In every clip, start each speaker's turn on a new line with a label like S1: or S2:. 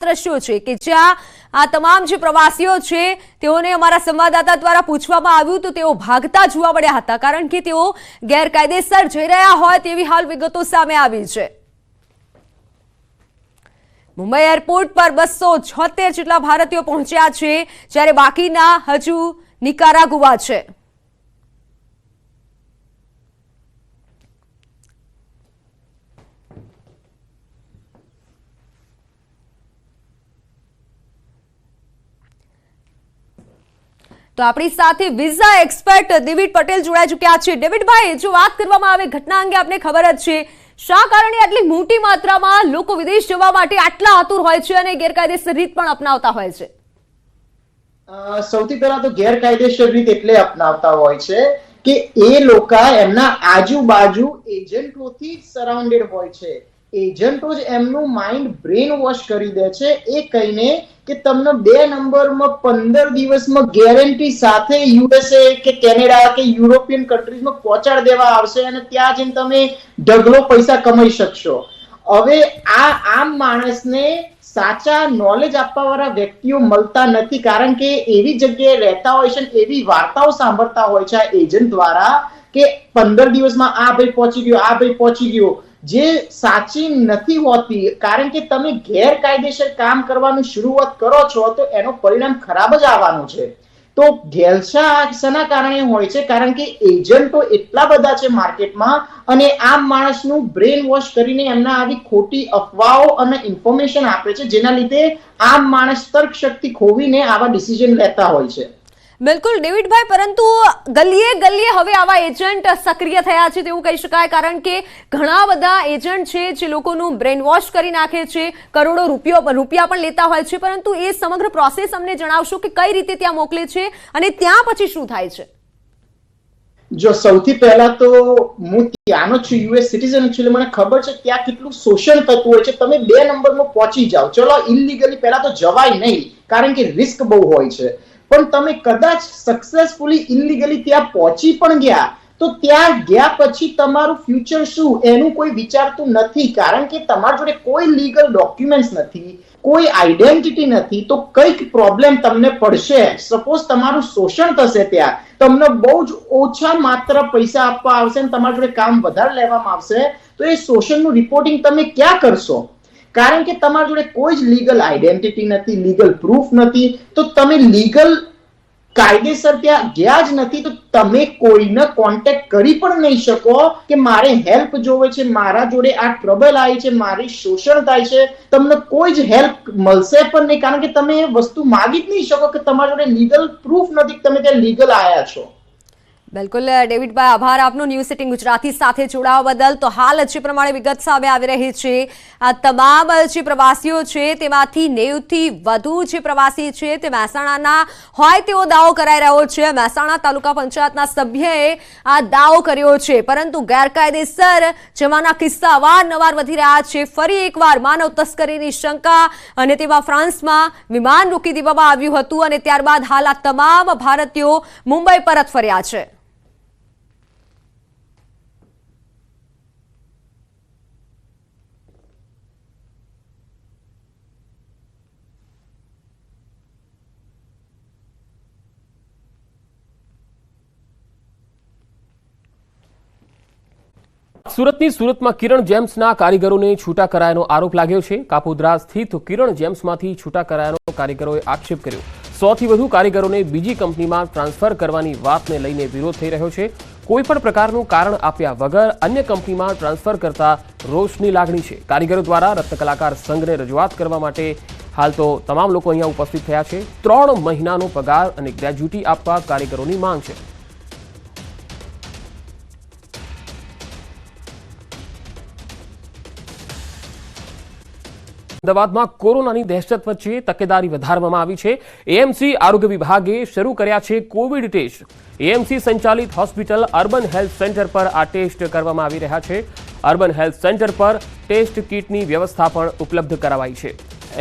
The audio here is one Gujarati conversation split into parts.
S1: દ્રશ્યો છે કે જ્યાં આ તમામ જે પ્રવાસીઓ છે તેઓને અમારા સંવાદદાતા દ્વારા પૂછવામાં આવ્યું તો તેઓ ભાગતા જોવા મળ્યા હતા, કારણ કે તેઓ ગેરકાયદેસર જઈ રહ્યા હોય તેવી હાલ વિગતો સામે આવી છે। મુંબઈ એરપોર્ટ પર 276 જેટલા ભારતીયો પહોંચ્યા છે, જ્યારે બાકીના હજુ નિકારાગુઆ છે। તો આપણી સાથે વિઝા એક્સપર્ટ ડેવિડ પટેલ જોડાઈ ચૂક્યા છે। ડેવિડભાઈ, જો વાત કરવામાં આવે ઘટના અંગે આપને ખબર જ છે, શા કારણે આટલી મોટી માત્રામાં લોકો વિદેશ જવા માટે આટલા આતુર હોય છે અને ગેરકાયદેસર રીત પણ અપનાવતા હોય છે?
S2: સૌથી પહેલા તો ગેરકાયદેસર રીત એટલે અપનાવતા હોય છે કે એ લોકો એમના આજુબાજુ એજન્ટોથી સરાઉન્ડેડ હોય છે। એજન્ટો જ એમનું માઇન્ડ બ્રેન વોશ કરી દે છે એ કહીને કે તમને 2 નંબરમાં 15 દિવસમાં ગેરંટી સાથે યુએસએ કે કેનેડા કે યુરોપિયન કન્ટ્રીઝમાં પહોંચાડી દેવા આવશે અને ત્યાં જઈને તમે ઢગલો પૈસા કમાઈ શકશો। હવે આ આમ માણસને સાચા નોલેજ આપવા વાળા વ્યક્તિઓ મળતા નથી, કારણ કે એવી જગ્યાએ રહેતા હોય છે, એવી વાર્તાઓ સાંભળતા હોય છે આ એજન્ટ દ્વારા કે 15 દિવસમાં આ ભાઈ પહોંચી ગયો, આ ભાઈ પહોંચી ગયો, જે સાચી નથી હોતી। કારણ કે તમે ગેરકાયદેસર કામ કરવાનું શરૂઆત કરો છો તો એનો પરિણામ ખરાબ જ આવવાનું છે। તો ઘેલછા શેના કારણે હોય છે? કારણ કે એજન્ટો એટલા બધા છે માર્કેટમાં અને આમ માણસનું બ્રેન વોશ કરીને એમના આવી ખોટી અફવાઓ અને ઇન્ફોર્મેશન આપે છે, જેના લીધે આમ માણસ તર્ક શક્તિ ખોવીને આવા ડિસિઝન લેતા હોય છે।
S1: બિલકુલ ડેવિડભાઈ, પરંતુ ગલીએ ગલીએ હવે આવા એજન્ટ સક્રિય થયા છે તેવું કહી શકાય, કારણ કે ઘણા બધા એજન્ટ છે જે લોકોનું બ્રેન વોશ કરી નાખે છે, કરોડો રૂપિયા પણ લેતા હોય છે, પરંતુ એ સમગ્ર પ્રોસેસ અમને જણાવશો કે કઈ રીતે ત્યાં મોકલે છે અને ત્યાં પછી શું થાય છે?
S2: જો સૌથી પહેલા તો હું ત્યાંનો છું, યુએસ સિટીઝન છું, મને ખબર છે ત્યાં કેટલું શોષણ થતું હોય છે। તમે 2 નંબરમાં પહોંચી જાઓ, ચલો ઇલીગલી પહેલા તો જવાય નહીં, કારણ કે રિસ્ક બહુ હોય છે, પણ તમે કદાચ સક્સેસફુલી ઇલીગલી ત્યાં પહોંચી પણ ગયા તો ત્યાં ગયા પછી તમારું ફ્યુચર શું એનું કોઈ વિચારતું નથી, કારણ કે તમારી જોડે કોઈ લીગલ ડોક્યુમેન્ટ્સ નથી, કોઈ આઈડેન્ટિટી નથી, તો કઈક પ્રોબ્લેમ તમને પડશે। સપોઝ તમારું શોષણ થશે, ત્યાં તમને બહુ જ ઓછા માત્ર પૈસા આપવા આવશે અને તમારી જોડે કામ વધારે લેવામાં આવશે, તો એ શોષણનું રિપોર્ટિંગ તમે ક્યાં કરશો? કારણ કે તમારી જોડે કોઈ જ લીગલ આઈડેન્ટિટી નથી, લીગલ પ્રૂફ નથી, તો તમે લીગલ કાયદેસર ત્યાં ગયા જ નથી, તો તમે કોઈને કોન્ટેક્ટ કરી પણ નહીં શકો કે મારે હેલ્પ જોવે છે, મારા જોડે આ ટ્રબલ આવી છે, મારી શોષણ થાય છે, તમને કોઈ જ હેલ્પ મળશે પણ નહીં, કારણ કે તમે એ વસ્તુ માગી જ નહીં શકો કે તમારા જોડે લીગલ પ્રૂફ નથી કે તમે ત્યાં લીગલ આવ્યા છો।
S1: બિલકુલ ડેવિડભાઈ, આભાર આપનો ન્યૂઝ 18 ગુજરાતી સાથે જોડાવા બદલ। તો હાલ જે પ્રમાણે વિગત સામે આવી રહી છે, આ તમામ જે પ્રવાસીઓ છે તેમાંથી 90 થી વધુ જે પ્રવાસી છે તે મહેસાણાના હોય તેવો દાવો કરાઈ રહ્યો છે। મહેસાણા તાલુકા પંચાયતના સભ્યએ આ દાવો કર્યો છે, પરંતુ ગેરકાયદેસર જવાના કિસ્સા અવારનવાર વધી રહ્યા છે। ફરી એકવાર માનવ તસ્કરીની શંકા અને તેમાં ફ્રાન્સમાં વિમાન રોકી દેવામાં આવ્યું હતું અને ત્યારબાદ હાલ આ તમામ ભારતીયો મુંબઈ પરત ફર્યા છે।
S3: સુરતમાં કિરણ જેમ્સના કારીગરોને છૂટા કરાયાનો આરોપ લાગ્યો છે। કાપોદ્રા સ્થિત કિરણ જેમ્સમાંથી છૂટા કરાયાનો કારીગરોએ આક્ષેપ કર્યો। 100 થી વધુ કારીગરોને બીજી કંપનીમાં ટ્રાન્સફર કરવાની વાતને લઈને વિરોધ થઈ રહ્યો છે। કોઈ પણ પ્રકારનું કારણ આપ્યા વગર અન્ય કંપનીમાં ટ્રાન્સફર કરતા રોષની લાગણી છે। કારીગરો દ્વારા રત્ન કલાકાર સંઘને રજૂઆત કરવા માટે હાલ તો તમામ લોકો અહીંયા ઉપસ્થિત થયા છે। 3 મહિનાનો પગાર અને ગ્રેજ્યુટી આપવા કારીગરોની માંગ છે। અમદાવાદમાં કોરોનાની દહેશત વચ્ચે તકેદારી વધારવામાં આવી છે। એએમસી આરોગ્ય વિભાગે શરૂ કર્યા છે કોવિડ ટેસ્ટ। એએમસી સંચાલિત હોસ્પિટલ અર્બન હેલ્થ સેન્ટર પર આ ટેસ્ટ કરવામાં આવી રહ્યા છે। અર્બન હેલ્થ સેન્ટર પર ટેસ્ટ કિટની વ્યવસ્થા પણ ઉપલબ્ધ કરાવાઈ છે।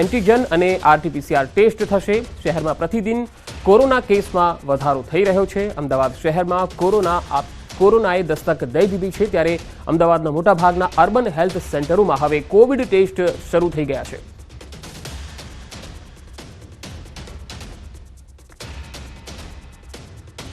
S3: એન્ટીજન અને આરટીપીસીઆર ટેસ્ટ થશે। શહેરમાં પ્રતિદિન કોરોના કેસમાં વધારો થઈ રહ્યો છે। અમદાવાદ શહેરમાં કોરોનાએ દસ્તક દઈ દીધી છે, ત્યારે અમદાવાદના મોટાભાગના અર્બન હેલ્થ સેન્ટરોમાં હવે કોવિડ ટેસ્ટ શરૂ થઈ ગયા છે।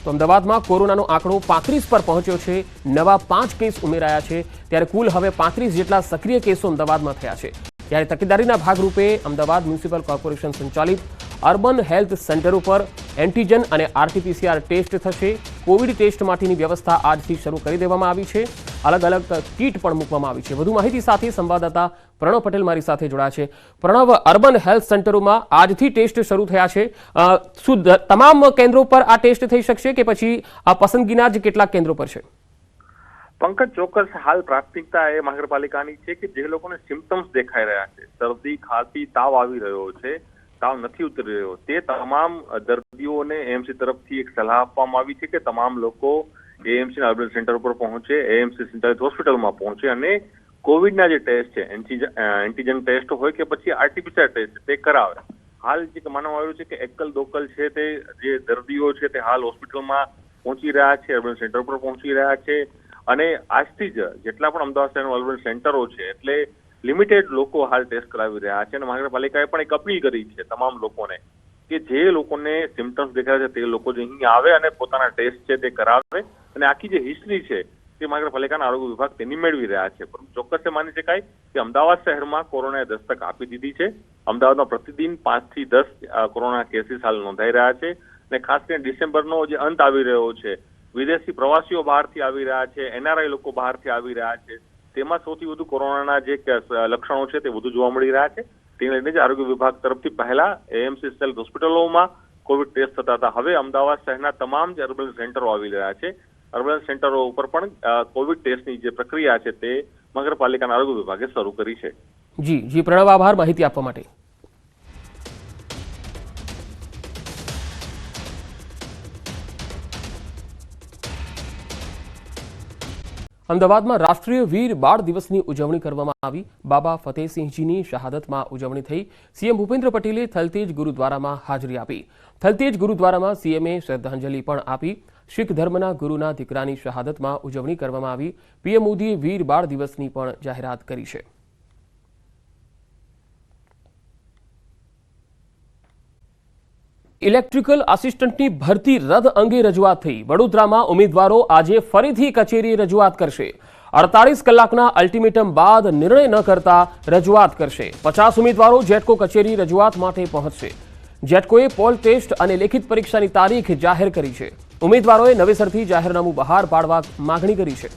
S3: તો અમદાવાદમાં કોરોનાનો આંકડો 35 પર પહોંચ્યો છે. નવા 5 કેસ ઉમેરાયા છે. ત્યારે કુલ હવે 35 જેટલા સક્રિય કેસો અમદાવાદમાં થયા છે. ત્યારે તકેદારીના ભાગરૂપે અમદાવાદ મ્યુનિસિપલ કોર્પોરેશન સંચાલિત અર્બન હેલ્થ સેન્ટરો પર એન્ટીજન અને આરટીપીસીઆર ટેસ્ટ થશે. કોવિડ ટેસ્ટ માટેની વ્યવસ્થા આજથી શરૂ કરી દેવામાં આવી છે. અલગ અલગ કીટ પણ મૂકવામાં આવી છે. વધુ માહિતી સાથે સંવાદદાતા પ્રણવ પટેલ મારી સાથે જોડાયા છે. પ્રણવ, અર્બન હેલ્થ સેન્ટરોમાં આજથી ટેસ્ટ શરૂ થયા છે. શું તમામ કેન્દ્રો પર આ ટેસ્ટ થઈ શકશે કે પછી આ પસંદગીના જ કેટલાક કેન્દ્રો પર છે?
S4: પંકજ, ચોક્કસ હાલ પ્રાથમિકતા એ મહાનગરપાલિકાની છે કે જે લોકોને સિમ્પટમ્સ દેખાઈ રહ્યા છે, શરદી, ખાંસી, તાવ આવી રહ્યો છે, તાવ નથી ઉતરી રહ્યો, તે તમામ દર્દીઓને એએમસી તરફથી એક સલાહ આપવામાં આવી છે કે તમામ લોકો એએમસી ના અર્બન સેન્ટર પર પહોંચે, એએમસી સંચાલિત હોસ્પિટલમાં પહોંચે અને કોવિડના જે ટેસ્ટ છે, એન્ટીજન ટેસ્ટ હોય કે પછી આરટીપીસીઆર ટેસ્ટ તે કરાવે. હાલ જે માનવામાં આવ્યું છે કે એકલ દોકલ છે તે જે દર્દીઓ છે તે હાલ હોસ્પિટલમાં પહોંચી રહ્યા છે, અર્બન સેન્ટર પર પહોંચી રહ્યા છે અને આજથી જ જેટલા પણ અમદાવાદ શહેરના અર્બન સેન્ટરો છે એટલે લિમિટેડ લોકો હાલ ટેસ્ટ કરાવી રહ્યા છે. અને મહાનગરપાલિકાએ પણ એક અપીલ કરી છે તમામ લોકોને કે જે લોકોને સિમ્પટમ્સ દેખાય છે તે લોકો જે અહીં આવે અને પોતાના ટેસ્ટ છે તે કરાવે અને આખી જે હિસ્ટ્રી છે તે મહાનગરપાલિકાના આરોગ્ય વિભાગ તેની મેળવી રહ્યા છે. પરંતુ ચોક્કસ માની શકાય કે અમદાવાદ શહેરમાં કોરોનાએ દસ્તક આપી દીધી છે. અમદાવાદમાં પ્રતિદિન 5 થી 10 કોરોના કેસીસ હાલ નોંધાઈ રહ્યા છે અને ખાસ કરીને ડિસેમ્બરનો જે અંત આવી રહ્યો છે, વિદેશી પ્રવાસીઓ બહારથી આવી રહ્યા છે, એનઆરઆઈ લોકો બહારથી આવી રહ્યા છે, તેમાં સૌથી વધુ કોરોનાના જે લક્ષણો છે તે વધુ જોવા મળી રહ્યા છે. તેને લઈને જ આરોગ્ય વિભાગ તરફથી પહેલા એએમસી સેલ હોસ્પિટલોમાં કોવિડ ટેસ્ટ થતા હતા. હવે અમદાવાદ શહેરના તમામ જે અર્બન સેન્ટરો આવી રહ્યા છે, અર્બન સેન્ટરો ઉપર પણ કોવિડ ટેસ્ટની જે પ્રક્રિયા છે તે મહાનગરપાલિકાના આરોગ્ય વિભાગે શરૂ કરી છે.
S3: જી પ્રણવ, આભાર માહિતી આપવા માટે. અમદાવાદમાં રાષ્ટ્રીય વીર બાળ દિવસની ઉજવણી કરવામાં આવી. બાબા ફતેહસિંહજીની શહાદતમાં ઉજવણી થઈ. સીએમ ભૂપેન્દ્ર પટેલે થલતેજ ગુરુદ્વારામાં હાજરી આપી. થલતેજ ગુરુદ્વારામાં સીએમએ શ્રદ્ધાંજલિ પણ આપી. શીખ ધર્મના ગુરુના દીકરાની શહાદતમાં ઉજવણી કરવામાં આવી. પીએમ મોદીએ વીર બાળ દિવસની પણ જાહેરાત કરી છે. ઇલેક્ટ્રિકલ આસિસ્ટન્ટની ભરતી રદ અંગે રજૂઆત થઈ. વડોદરામાં ઉમેદવારો આજે ફરીથી કચેરીએ રજૂઆત કરશે. 48 કલાકના અલ્ટિમેટમ બાદ નિર્ણય ન કરતા રજૂઆત કરશે. 50 ઉમેદવારો જેટકો કચેરી રજૂઆત માટે પહોંચશે. જેટકોએ પોલ ટેસ્ટ અને લેખિત પરીક્ષાની તારીખ જાહેર કરી છે. ઉમેદવારોએ નવેસરથી જાહેરનામું બહાર પાડવા માંગણી કરી છે.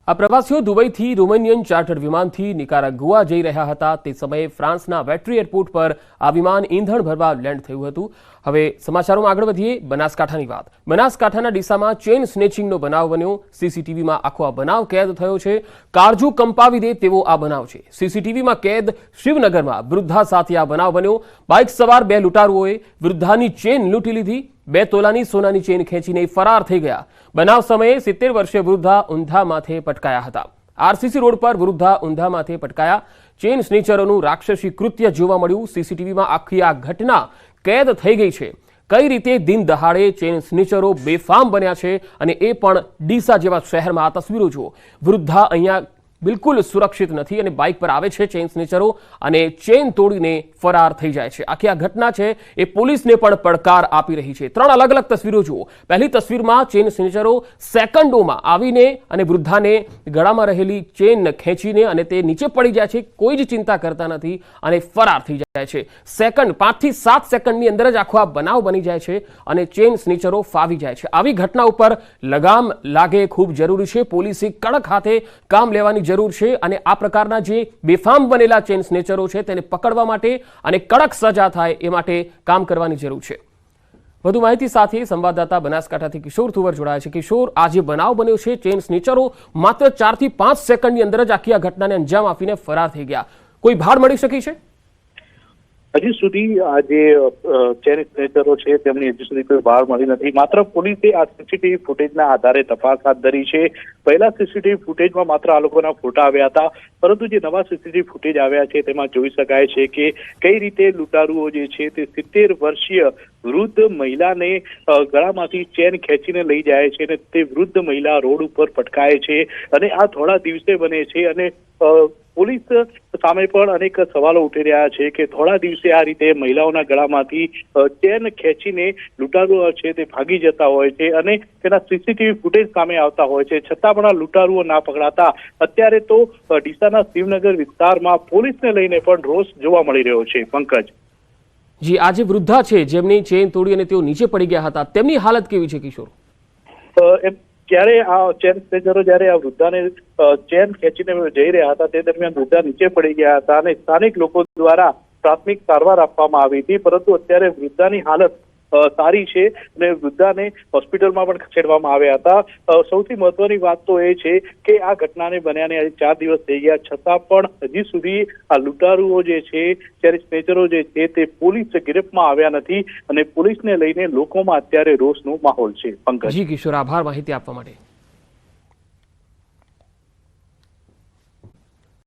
S3: આ પ્રવાસીઓ દુબઈથી રોમેનિયન ચાર્ટર્ડ વિમાનથી નિકારાગુઆ જઈ રહ્યા હતા. તે સમયે ફ્રાન્સના વેટ્રી એરપોર્ટ પર આ વિમાન ઈંધણ ભરવા લેન્ડ થયું હતું. હવે સમાચારોમાં આગળ વધીએ. બનાસકાંઠાની વાત. બનાસકાંઠાના ડીસામાં ચેઇન સ્નેચિંગનો બનાવ બન્યો. સીસીટીવીમાં આખો આ બનાવ કેદ થયો છે. કાળજુ કંપાવી દે તેવો આ બનાવ છે. સીસીટીવીમાં કેદ શિવનગરમાં વૃદ્ધા સાથે આ બનાવ બન્યો. બાઇક સવાર 2 લૂંટારુઓએ વૃદ્ધાની ચેઇન લૂંટી લીધી. 2 તોલાની સોનાની ચેઇન ખેંચીને ફરાર થઈ ગયા. બનાવ સમયે 70 વર્ષીય વૃદ્ધા ઊંધા માથે પટકાયા હતા. આરસીસી રોડ પર વૃદ્ધા ઊંધા માથે પટકાયા. ચેઇન સ્નેચરોનું રાક્ષસી કૃત્ય જોવા મળ્યું. સીસીટીવીમાં આખી આ ઘટના કેદ થઈ ગઈ છે. કઈ રીતે દિન દહાડે ચેઇન સ્નેચરો બેફામ બન્યા છે અને એ પણ ડીસા જેવા શહેરમાં. આ તસવીરો જુઓ. વૃદ્ધા અહીંયા બિલકુલ સુરક્ષિત નથી અને બાઇક પર આવે છે ચેઇન સ્નેચરો અને ચેઇન તોડીને ફરાર થઈ જાય છે. આખી આ ઘટના છે એ પોલીસને પણ પડકાર આપી રહી છે. 3 અલગ અલગ તસવીરો જુઓ. પહેલી તસવીરમાં ચેઇન સ્નેચરો સેકન્ડોમાં આવીને અને વૃદ્ધાને ગળામાં રહેલી ચેઇન ખેંચીને અને તે નીચે પડી જાય છે. કોઈ જ ચિંતા કરતા નથી અને ફરાર થઈ જાય છે. 5 થી 7 સેકન્ડની અંદર જ આખો આ બનાવ બની જાય છે અને ચેઇન સ્નેચરો ફાવી જાય છે. આવી ઘટના ઉપર લગામ લાગે ખૂબ જરૂરી છે. પોલીસે કડક હાથે કામ લેવાની જરૂર છે અને આ પ્રકારના જે બેફામ બનેલા ચેઇન સ્નેચરો છે તેને પકડવા માટે અને કડક સજા થાય એ માટે કામ કરવાની જરૂર છે. વધુ માહિતી સાથે સંવાદદાતા બનાસકાંઠાથી કિશોર તુવર જોડાયા છે. કિશોર, આ જે બનાવ બન્યો છે, ચેઇન સ્નેચરો માત્ર 4 થી 5 સેકન્ડની અંદર જ આખી આ ઘટનાને અંજામ આપીને ફરાર થઈ ગયા. કોઈ ભાડ મળી શકી છે?
S5: હજી સુધી આ જે ચેઇન સ્નેચરો છે તેમની હજી સુધી કોઈ બહાર મળી નથી. માત્ર પોલીસે આ સીસીટીવી ફૂટેજના આધારે તપાસ હાથ ધરી છે. પહેલા સીસીટીવી ફૂટેજમાં માત્ર આ લોકોના ફોટા આવ્યા હતા, પરંતુ જે નવા સીસીટીવી ફૂટેજ આવ્યા છે તેમાં જોઈ શકાય છે કે કઈ રીતે લૂંટારુઓ જે છે તે 70 વર્ષીય વૃદ્ધ મહિલાને ગળામાંથી ચેન ખેંચીને લઈ જાય છે અને તે વૃદ્ધ મહિલા રોડ ઉપર પટકાય છે અને આ થોડા દિવસે બને છે અને પોલીસ સામે પણ અનેક સવાલો ઉઠી રહ્યા છે કે થોડા દિવસે આ રીતે મહિલાઓના ગળામાંથી ચેન ખેંચીને લૂંટારુઓ છે તે ભાગી જતા હોય છે અને તેના સીસીટીવી ફૂટેજ સામે આવતા હોય છે, છતાં પણ આ લૂંટારુઓ ના પકડાતા અત્યારે તો ડીસાના શિવનગર વિસ્તારમાં પોલીસને લઈને પણ રોષ જોવા મળી રહ્યો છે. પંકજ,
S3: જી, આ જે વૃદ્ધા છે જેમની ચેન તોડી અને તેઓ નીચે પડી ગયા હતા, તેમની હાલત કેવી છે કિશોર?
S5: જ્યારે આ ચેન સ્નેચરો જ્યારે આ વૃદ્ધાને ચેન ખેંચીને જઈ રહ્યા હતા તે દરમિયાન વૃદ્ધા નીચે પડી ગયા હતા અને સ્થાનિક લોકો દ્વારા પ્રાથમિક સારવાર આપવામાં આવી હતી, પરંતુ અત્યારે વૃદ્ધાની હાલત સારી છે અને વૃદ્ધાને હોસ્પિટલમાં પણ ખસેડવામાં આવ્યા હતા. સૌથી મહત્વની વાત તો એ છે કે આ ઘટનાને બન્યાને આજે 4 દિવસ થઈ ગયા, છતાં પણ હજી સુધી આ લૂંટારુઓ જે છે, ત્યારે સ્નેચરો જે છે તે પોલીસ ગિરફમાં આવ્યા નથી અને પોલીસને લઈને લોકોમાં અત્યારે રોષનો માહોલ છે. પંકજ,
S3: જી કિશોર, આભાર માહિતી આપવા માટે.